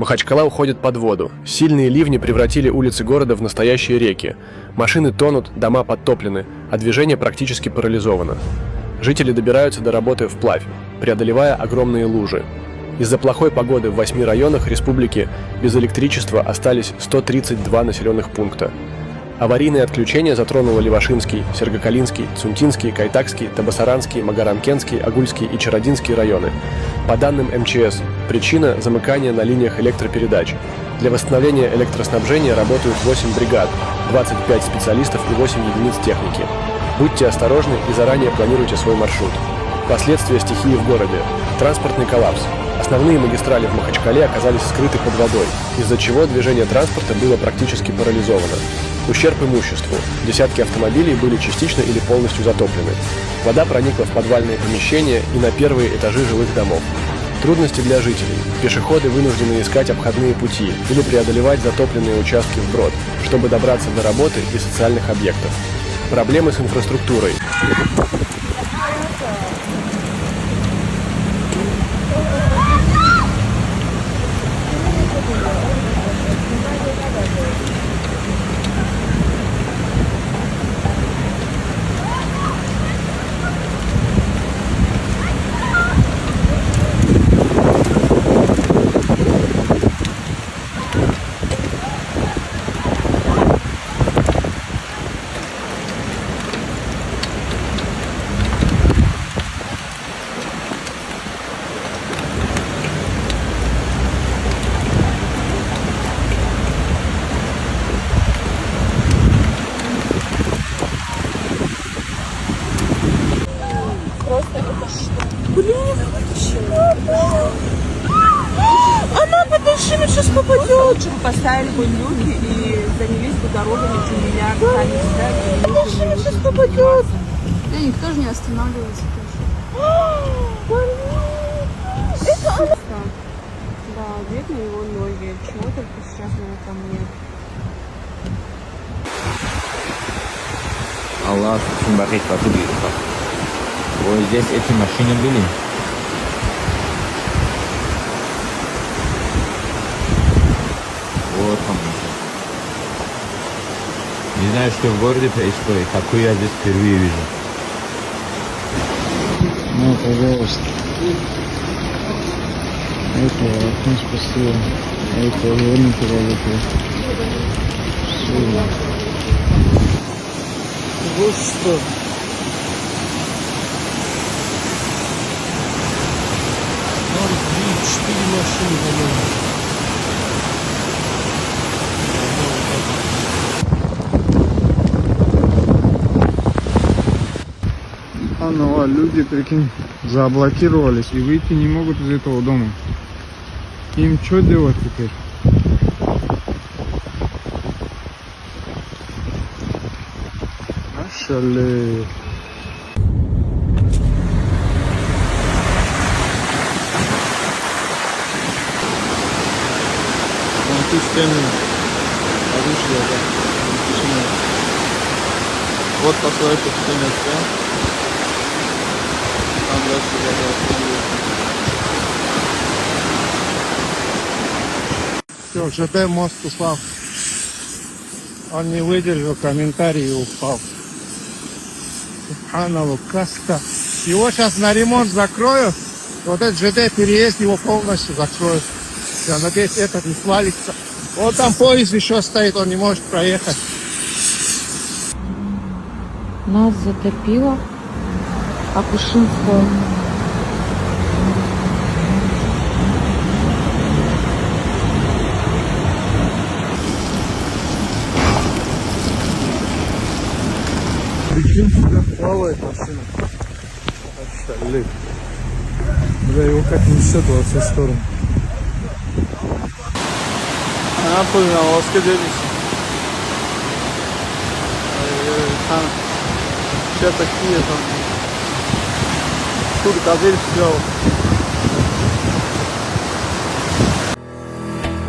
Махачкала уходит под воду. Сильные ливни превратили улицы города в настоящие реки. Машины тонут, дома подтоплены, а движение практически парализовано. Жители добираются до работы вплавь, преодолевая огромные лужи. Из-за плохой погоды в 8 районах республики без электричества остались 132 населенных пункта. Аварийное отключение затронуло Левашинский, Сергокалинский, Цунтинский, Кайтакский, Табасаранский, Магарамкентский, Агульский и Чародинский районы. По данным МЧС, причина – замыкание на линиях электропередач. Для восстановления электроснабжения работают 8 бригад, 25 специалистов и 8 единиц техники. Будьте осторожны и заранее планируйте свой маршрут. Последствия стихии в городе. Транспортный коллапс. Основные магистрали в Махачкале оказались скрыты под водой, из-за чего движение транспорта было практически парализовано. Ущерб имуществу. Десятки автомобилей были частично или полностью затоплены. Вода проникла в подвальные помещения и на первые этажи жилых домов. Трудности для жителей. Пешеходы вынуждены искать обходные пути или преодолевать затопленные участки вброд, чтобы добраться до работы и социальных объектов. Проблемы с инфраструктурой. Блин, она подожди, сейчас попадет. Лучше бы поставили бы люки и занялись бы дорогами для меня, как они ставят. Подожди, сейчас попадет. Да никто же не останавливается тоже. Это она. Да, видно его ноги. Чего только сейчас на этом нет. Аллах сумбарит потуги. Вот здесь эти машины были. Вот он. Не знаю, что в городе происходит. Такую я здесь впервые вижу. Ну, пожалуйста. Это окно спасибо. Это верните работу. Все. Вот что. Там 3-4 машины заменят. Ну, а люди, прикинь, заблокировались и выйти не могут из этого дома. Им что делать теперь? Машалле. Вон ту стену оружие, да. Вот по своей стене, да? Все, ЖД мост упал. Он не выдержал комментарий и упал. Субханаллах, каста. Его сейчас на ремонт закроют. Вот этот ЖД переезд его полностью закроют. Я надеюсь, этот не свалится. Вот там поезд еще стоит, он не может проехать. Нас затопило. Акушинскую. Причем сюда плавает машина. Машалле. Бля, его как несет во все стороны. Она поняла, ласка делись. Все такие там. Тут газель взял.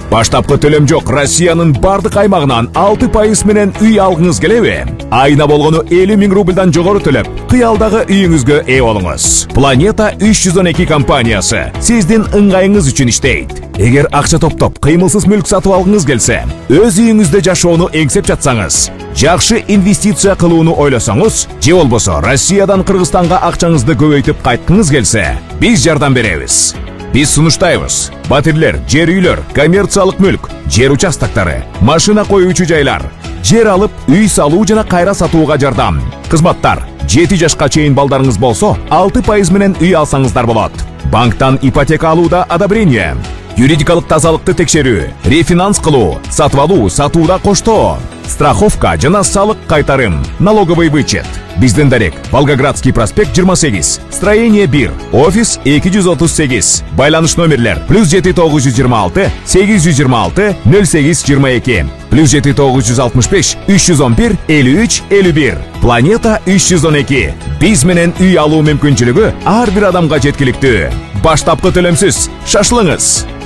Баштапкы төлем жок. Россиянын бардык аймагынан 6% менен үй алгыңыз келеби? Айына болгону 50 000 рубльдан жогору төлөп, кыялдагы үйүңүзгө ээ болуңуз. Планета 312 компаниясы сиздин ыңгайыңыз үчүн иштейт. Егер акча топтоп, кыймылсыз мүлк сатып алгыңыз келсе, өз үйүңүздө жашоону эңсеп жатсаңыз, жакшы инвестиция кылууну ойлосоңуз, же болбосо Россиядан Кыргызстанга акчаңызды көбөйтүп кайткыңыз келсе, биз жардам беребиз. Биз сунуштайбыз. Батирлер, жер үйлөр, коммерциялык мүлк, жер участоктары, машина коюучу жайлар, жер алып, үй салуу жана кайра сатууга жардам. Кызматтар: 7 жашка чейин балдарыңыз болсо, 6% менен үй алсаңыздар болот. Банктан ипотека алууда одобрение, юридикалык тазалыкты текшерүү, рефинанс кылуу, сатып алуу, сатууда коштоо, страховка жана салык кайтарым, налоговый вычет. Биздин дарек: Волгоградский проспект 28, строение 1, офис 238. Байланыш номерлер: +7926 826 0822, +7965 311 53 51. Планета 312. Биз менен үй алуу мүмкүнчүлүгү ар бир адамга жеткиликтүү. Баштапкы төлөмсүз. Шашылыңыз.